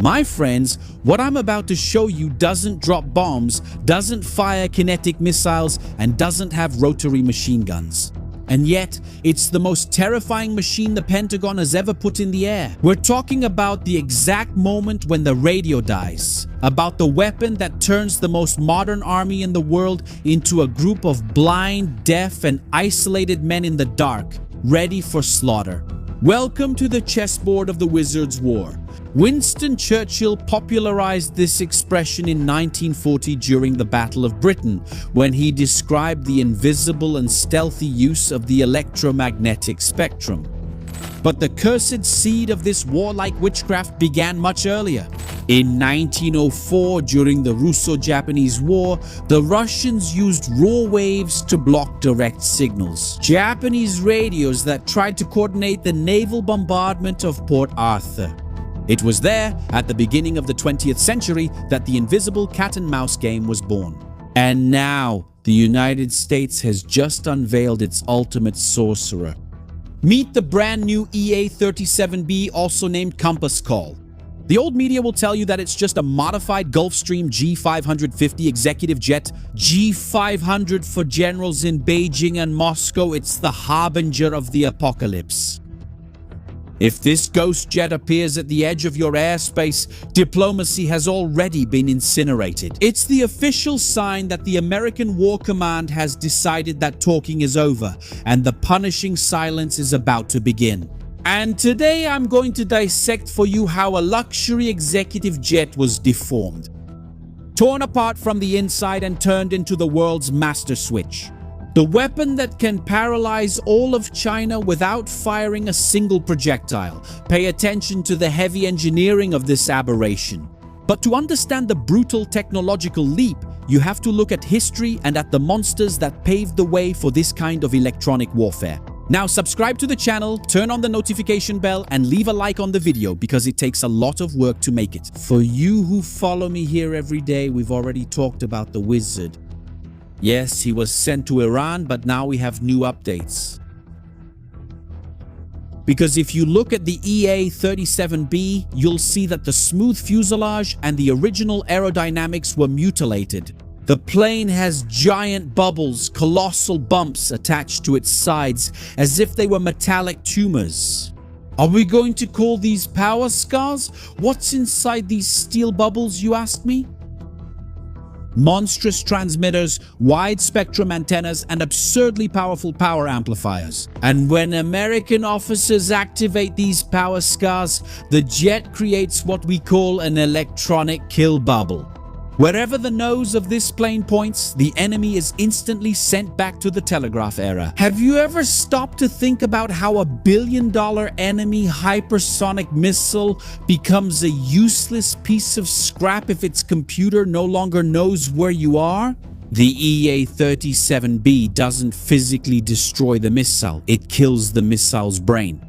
My friends, what I'm about to show you doesn't drop bombs, doesn't fire kinetic missiles, and doesn't have rotary machine guns. And yet, it's the most terrifying machine the Pentagon has ever put in the air. We're talking about the exact moment when the radio dies, about the weapon that turns the most modern army in the world into a group of blind, deaf, and isolated men in the dark, ready for slaughter. Welcome to the chessboard of the Wizards' War. Winston Churchill popularized this expression in 1940 during the Battle of Britain, when he described the invisible and stealthy use of the electromagnetic spectrum. But the cursed seed of this warlike witchcraft began much earlier. In 1904, during the Russo-Japanese War, the Russians used raw waves to block direct signals. Japanese radios that tried to coordinate the naval bombardment of Port Arthur. It was there, at the beginning of the 20th century, that the invisible cat-and-mouse game was born. And now, the United States has just unveiled its ultimate sorcerer. Meet the brand new EA-37B, also named Compass Call. The old media will tell you that it's just a modified Gulfstream G550 executive jet. G500 for generals in Beijing and Moscow, it's the harbinger of the apocalypse. If this ghost jet appears at the edge of your airspace, diplomacy has already been incinerated. It's the official sign that the American War Command has decided that talking is over and the punishing silence is about to begin. And today I'm going to dissect for you how a luxury executive jet was deformed, torn apart from the inside and turned into the world's master switch. The weapon that can paralyze all of China without firing a single projectile. Pay attention to the heavy engineering of this aberration. But to understand the brutal technological leap, you have to look at history and at the monsters that paved the way for this kind of electronic warfare. Now subscribe to the channel, turn on the notification bell, and leave a like on the video because it takes a lot of work to make it. For you who follow me here every day, we've already talked about the wizard. Yes, he was sent to Iran, but now we have new updates. Because if you look at the EA-37B, you'll see that the smooth fuselage and the original aerodynamics were mutilated. The plane has giant bubbles, colossal bumps attached to its sides, as if they were metallic tumors. Are we going to call these power scars? What's inside these steel bubbles, you ask me? Monstrous transmitters, wide-spectrum antennas, and absurdly powerful power amplifiers. And when American officers activate these power scars, the jet creates what we call an electronic kill bubble. Wherever the nose of this plane points, the enemy is instantly sent back to the telegraph era. Have you ever stopped to think about how a billion-dollar enemy hypersonic missile becomes a useless piece of scrap if its computer no longer knows where you are? The EA-37B doesn't physically destroy the missile, it kills the missile's brain.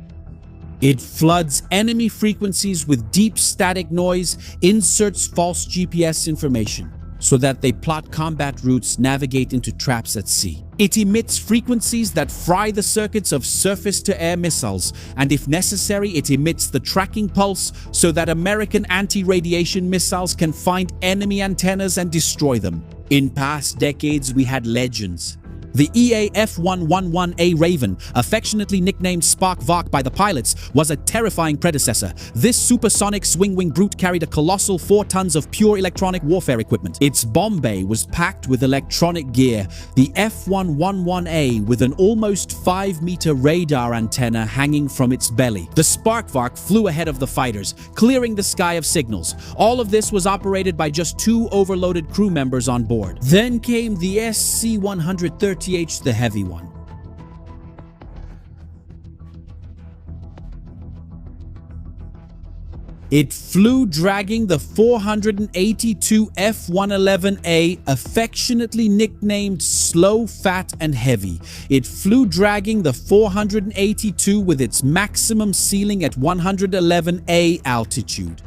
It floods enemy frequencies with deep static noise, inserts false GPS information, so that they plot combat routes, navigate into traps at sea. It emits frequencies that fry the circuits of surface-to-air missiles, and if necessary, it emits the tracking pulse so that American anti-radiation missiles can find enemy antennas and destroy them. In past decades, we had legends. The EA-F111A Raven, affectionately nicknamed Spark Vark by the pilots, was a terrifying predecessor. This supersonic swing-wing brute carried a colossal 4 tons of pure electronic warfare equipment. Its bomb bay was packed with electronic gear. The F111A with an almost 5-meter radar antenna hanging from its belly. The Spark Vark flew ahead of the fighters, clearing the sky of signals. All of this was operated by just 2 overloaded crew members on board. Then came the SC-130, the heavy one. It flew dragging the 482 F111A, affectionately nicknamed Slow, Fat, and Heavy. It flew dragging the 482 with its maximum ceiling at 111A altitude.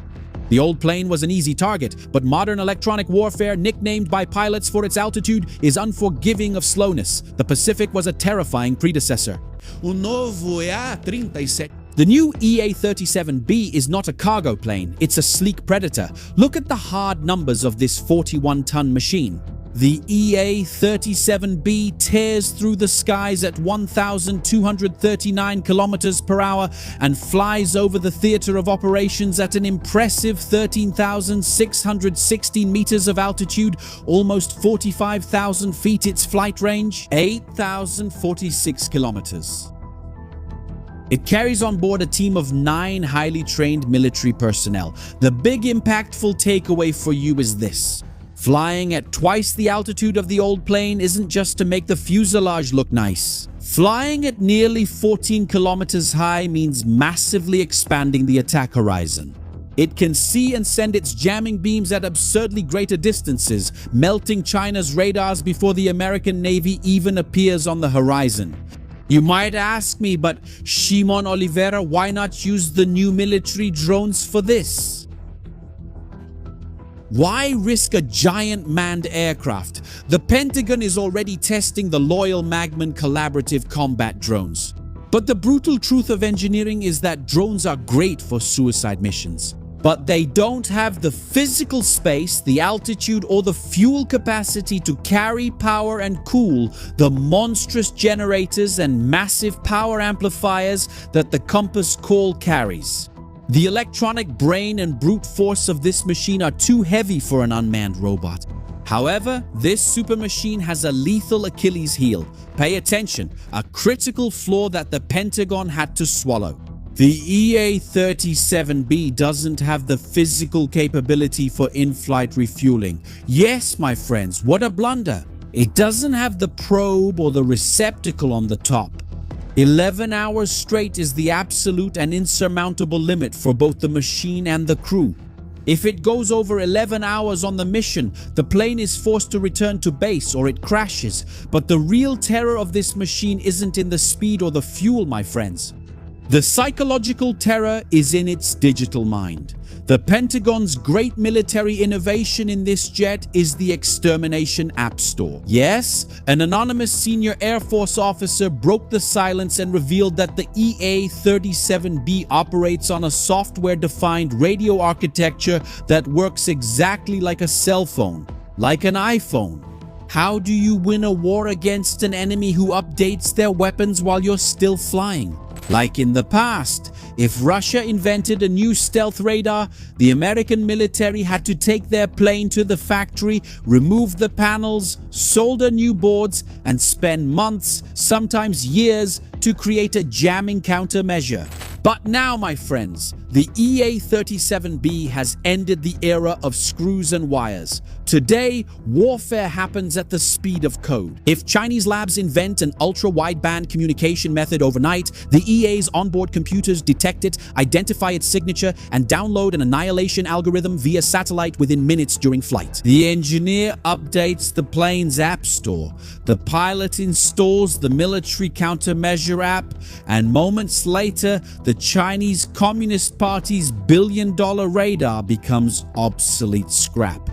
The old plane was an easy target, but modern electronic warfare, nicknamed by pilots for its altitude, is unforgiving of slowness. The Pacific was a terrifying predecessor. O novo EA-37 The new EA-37B is not a cargo plane, it's a sleek predator. Look at the hard numbers of this 41-ton machine. The EA-37B tears through the skies at 1,239 kilometers per hour and flies over the theater of operations at an impressive 13,616 meters of altitude, almost 45,000 feet its flight range, 8,046 kilometers. It carries on board a team of 9 highly trained military personnel. The big impactful takeaway for you is this. Flying at twice the altitude of the old plane isn't just to make the fuselage look nice. Flying at nearly 14 kilometers high means massively expanding the attack horizon. It can see and send its jamming beams at absurdly greater distances, melting China's radars before the American Navy even appears on the horizon. You might ask me, but Shimon Oliveira, why not use the new military drones for this? Why risk a giant manned aircraft? The Pentagon is already testing the Loyal Magman collaborative combat drones. But the brutal truth of engineering is that drones are great for suicide missions. But they don't have the physical space, the altitude, or the fuel capacity to carry, power, and cool the monstrous generators and massive power amplifiers that the Compass Call carries. The electronic brain and brute force of this machine are too heavy for an unmanned robot. However, this super machine has a lethal Achilles heel. Pay attention, a critical flaw that the Pentagon had to swallow. The EA-37B doesn't have the physical capability for in-flight refueling. Yes, my friends, what a blunder. It doesn't have the probe or the receptacle on the top. 11 hours straight is the absolute and insurmountable limit for both the machine and the crew. If it goes over 11 hours on the mission, the plane is forced to return to base or it crashes. But the real terror of this machine isn't in the speed or the fuel, my friends. The psychological terror is in its digital mind. The Pentagon's great military innovation in this jet is the Extermination App Store. Yes, an anonymous senior Air Force officer broke the silence and revealed that the EA-37B operates on a software-defined radio architecture that works exactly like a cell phone, like an iPhone. How do you win a war against an enemy who updates their weapons while you're still flying? Like in the past, if Russia invented a new stealth radar, the American military had to take their plane to the factory, remove the panels, solder new boards, and spend months, sometimes years, to create a jamming countermeasure. But now, my friends, the EA-37B has ended the era of screws and wires. Today, warfare happens at the speed of code. If Chinese labs invent an ultra-wideband communication method overnight, the EA's onboard computers detect it, identify its signature, and download an annihilation algorithm via satellite within minutes during flight. The engineer updates the plane's app store. The pilot installs the military countermeasure app, and moments later, the Chinese Communist Party's billion-dollar radar becomes obsolete scrap.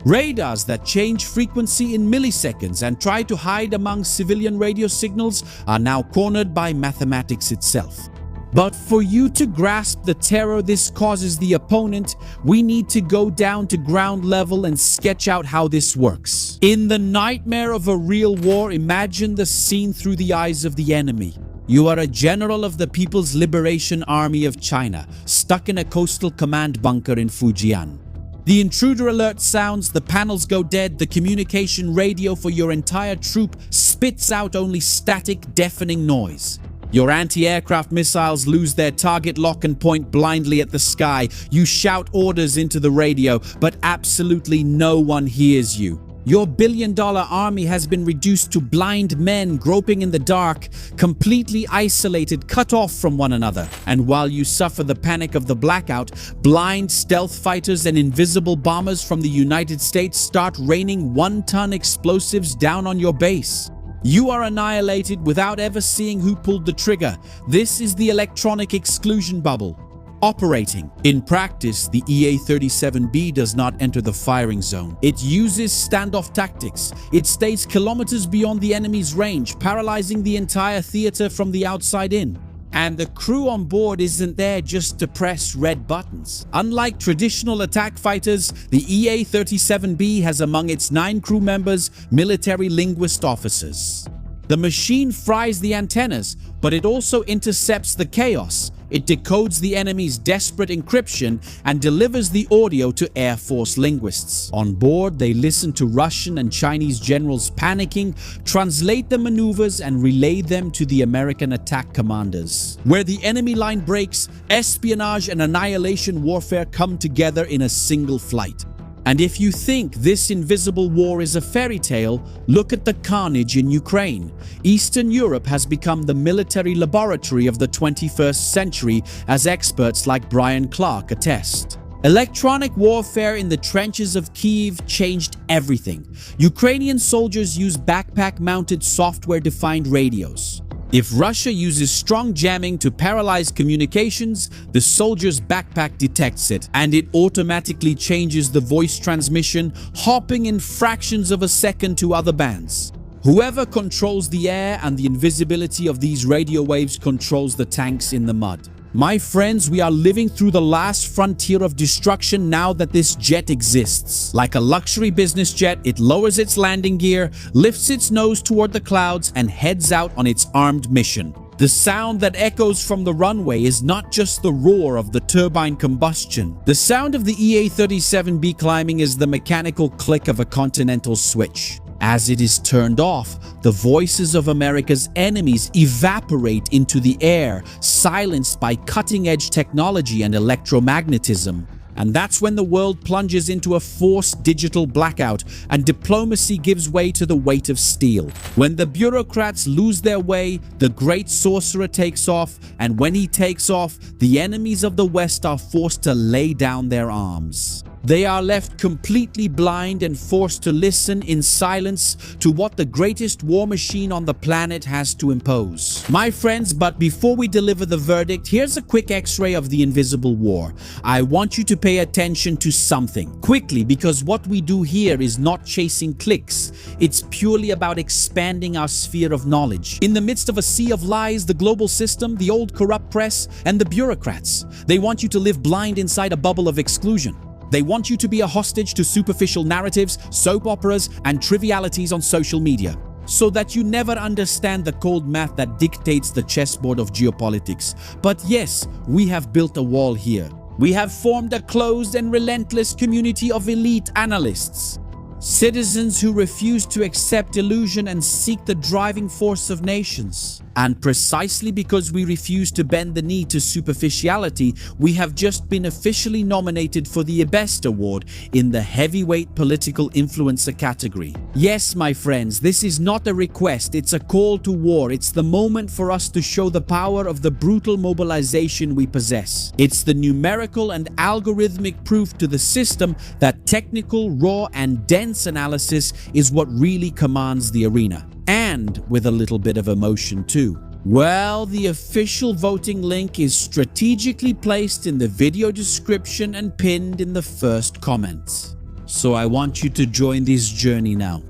Radars that change frequency in milliseconds and try to hide among civilian radio signals are now cornered by mathematics itself. But for you to grasp the terror this causes the opponent, we need to go down to ground level and sketch out how this works. In the nightmare of a real war, imagine the scene through the eyes of the enemy. You are a general of the People's Liberation Army of China, stuck in a coastal command bunker in Fujian. The intruder alert sounds, the panels go dead, the communication radio for your entire troop spits out only static, deafening noise. Your anti-aircraft missiles lose their target lock and point blindly at the sky. You shout orders into the radio, but absolutely no one hears you. Your billion-dollar army has been reduced to blind men groping in the dark, completely isolated, cut off from one another. And while you suffer the panic of the blackout, blind stealth fighters and invisible bombers from the United States start raining one-ton explosives down on your base. You are annihilated without ever seeing who pulled the trigger. This is the electronic exclusion bubble. operating. In practice, the EA-37B does not enter the firing zone. It uses standoff tactics. It stays kilometers beyond the enemy's range, paralyzing the entire theater from the outside in. And the crew on board isn't there just to press red buttons. Unlike traditional attack fighters, the EA-37B has among its 9 crew members military linguist officers. The machine fries the antennas, but it also intercepts the chaos. It decodes the enemy's desperate encryption and delivers the audio to Air Force linguists. On board, they listen to Russian and Chinese generals panicking, translate the maneuvers, and relay them to the American attack commanders. Where the enemy line breaks, espionage and annihilation warfare come together in a single flight. And if you think this invisible war is a fairy tale, look at the carnage in Ukraine. Eastern Europe has become the military laboratory of the 21st century, as experts like Brian Clark attest. Electronic warfare in the trenches of Kyiv changed everything. Ukrainian soldiers use backpack-mounted software-defined radios. If Russia uses strong jamming to paralyze communications, the soldier's backpack detects it, and it automatically changes the voice transmission, hopping in fractions of a second to other bands. Whoever controls the air and the invisibility of these radio waves controls the tanks in the mud. My friends, we are living through the last frontier of destruction now that this jet exists. Like a luxury business jet, it lowers its landing gear, lifts its nose toward the clouds, and heads out on its armed mission. The sound that echoes from the runway is not just the roar of the turbine combustion. The sound of the EA-37B climbing is the mechanical click of a continental switch. As it is turned off, the voices of America's enemies evaporate into the air, silenced by cutting-edge technology and electromagnetism. And that's when the world plunges into a forced digital blackout and diplomacy gives way to the weight of steel. When the bureaucrats lose their way, the great sorcerer takes off, and when he takes off, the enemies of the West are forced to lay down their arms. They are left completely blind and forced to listen in silence to what the greatest war machine on the planet has to impose. My friends, but before we deliver the verdict, here's a quick x-ray of the invisible war. I want you to pay attention to something quickly, because what we do here is not chasing clicks. It's purely about expanding our sphere of knowledge. In the midst of a sea of lies, the global system, the old corrupt press, and the bureaucrats, they want you to live blind inside a bubble of exclusion. They want you to be a hostage to superficial narratives, soap operas, and trivialities on social media, so that you never understand the cold math that dictates the chessboard of geopolitics. But yes, we have built a wall here. We have formed a closed and relentless community of elite analysts, citizens who refuse to accept illusion and seek the driving force of nations. And precisely because we refuse to bend the knee to superficiality, we have just been officially nominated for the Best Award in the Heavyweight Political Influencer category. Yes, my friends, this is not a request, it's a call to war. It's the moment for us to show the power of the brutal mobilization we possess. It's the numerical and algorithmic proof to the system that technical, raw, and dense analysis is what really commands the arena. And with a little bit of emotion too. Well, the official voting link is strategically placed in the video description and pinned in the first comment. So I want you to join this journey now.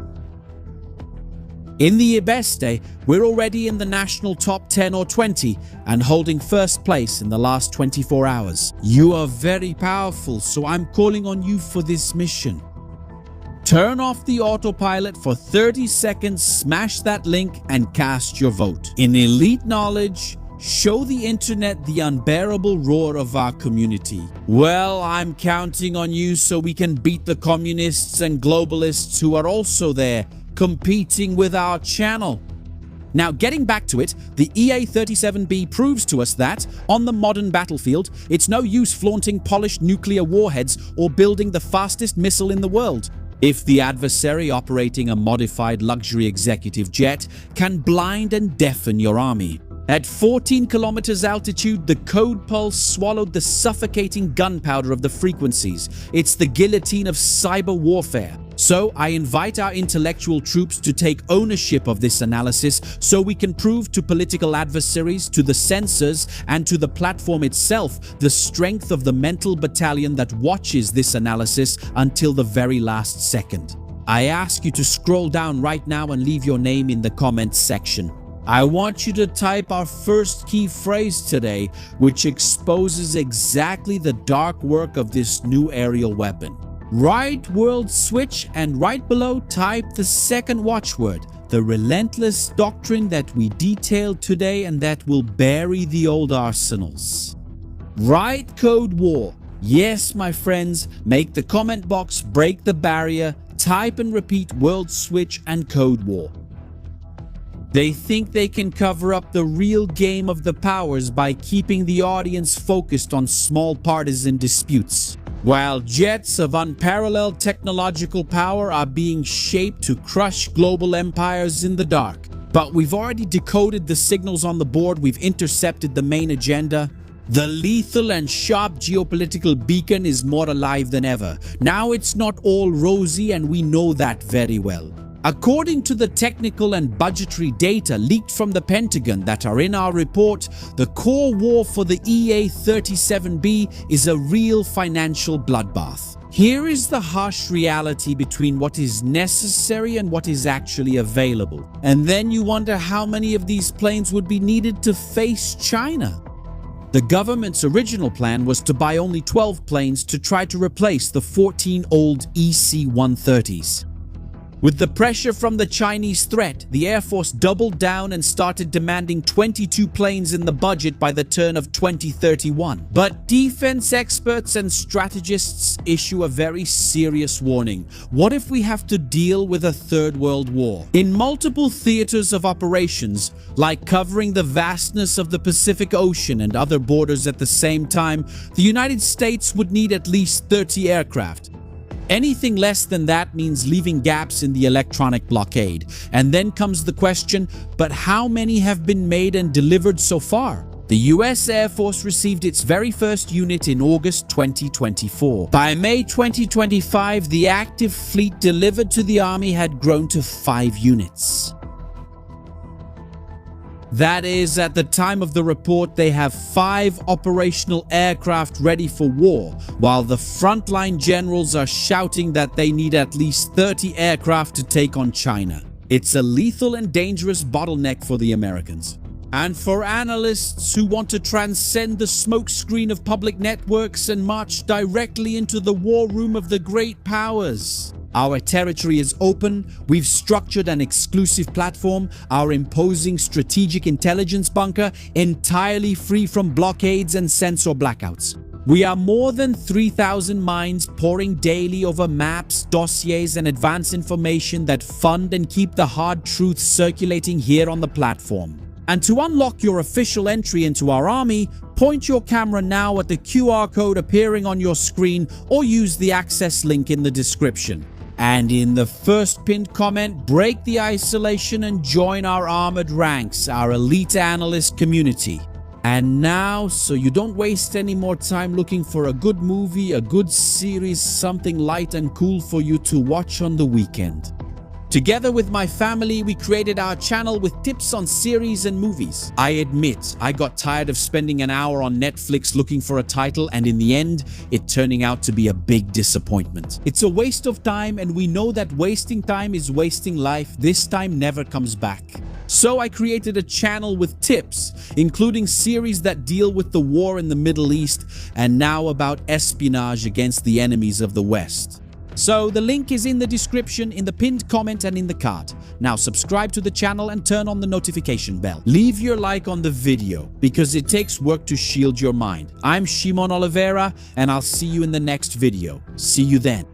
In the Ibeste, we're already in the national top 10 or 20 and holding first place in the last 24 hours. You are very powerful, so I'm calling on you for this mission. Turn off the autopilot for 30 seconds, smash that link, and cast your vote. In elite knowledge, show the internet the unbearable roar of our community. Well, I'm counting on you so we can beat the communists and globalists who are also there, competing with our channel. Now, getting back to it, the EA-37B proves to us that, on the modern battlefield, it's no use flaunting polished nuclear warheads or building the fastest missile in the world. If the adversary operating a modified luxury executive jet can blind and deafen your army. At 14 kilometers altitude, the code pulse swallowed the suffocating gunpowder of the frequencies. It's the guillotine of cyber warfare. So I invite our intellectual troops to take ownership of this analysis so we can prove to political adversaries, to the censors, and to the platform itself the strength of the mental battalion that watches this analysis until the very last second. I ask you to scroll down right now and leave your name in the comments section. I want you to type our first key phrase today, which exposes exactly the dark work of this new aerial weapon. Write world switch and right below type the second watchword, the relentless doctrine that we detailed today and that will bury the old arsenals. Write code war. Yes, my friends, make the comment box break the barrier, type and repeat world switch and code war. They think they can cover up the real game of the powers by keeping the audience focused on small partisan disputes. While jets of unparalleled technological power are being shaped to crush global empires in the dark. But we've already decoded the signals on the board, we've intercepted the main agenda. The lethal and sharp geopolitical beacon is more alive than ever. Now it's not all rosy and we know that very well. According to the technical and budgetary data leaked from the Pentagon that are in our report, the core war for the EA-37B is a real financial bloodbath. Here is the harsh reality between what is necessary and what is actually available. And then you wonder how many of these planes would be needed to face China. The government's original plan was to buy only 12 planes to try to replace the 14 old EC-130s. With the pressure from the Chinese threat, the Air Force doubled down and started demanding 22 planes in the budget by the turn of 2031. But defense experts and strategists issue a very serious warning. What if we have to deal with a third world war? In multiple theaters of operations, like covering the vastness of the Pacific Ocean and other borders at the same time, the United States would need at least 30 aircraft. Anything less than that means leaving gaps in the electronic blockade. And then comes the question, but how many have been made and delivered so far? The US Air Force received its very first unit in August 2024. By May 2025, the active fleet delivered to the Army had grown to 5 units. That is, at the time of the report, they have 5 operational aircraft ready for war, while the frontline generals are shouting that they need at least 30 aircraft to take on China. It's a lethal and dangerous bottleneck for the Americans. And for analysts who want to transcend the smokescreen of public networks and march directly into the war room of the great powers. Our territory is open, we've structured an exclusive platform, our imposing strategic intelligence bunker entirely free from blockades and sensor blackouts. We are more than 3,000 minds poring daily over maps, dossiers, and advanced information that fund and keep the hard truth circulating here on the platform. And to unlock your official entry into our army, point your camera now at the QR code appearing on your screen or use the access link in the description. And in the first pinned comment, break the isolation and join our armored ranks, our elite analyst community. And now, so you don't waste any more time looking for a good movie, a good series, something light and cool for you to watch on the weekend. Together with my family, we created our channel with tips on series and movies. I admit, I got tired of spending an hour on Netflix looking for a title, and in the end, it turning out to be a big disappointment. It's a waste of time, and we know that wasting time is wasting life. This time never comes back. So I created a channel with tips, including series that deal with the war in the Middle East, and now about espionage against the enemies of the West. So the link is in the description, in the pinned comment, and in the card. Now subscribe to the channel and turn on the notification bell. Leave your like on the video because it takes work to shield your mind. I'm Shimon Oliveira and I'll see you in the next video. See you then.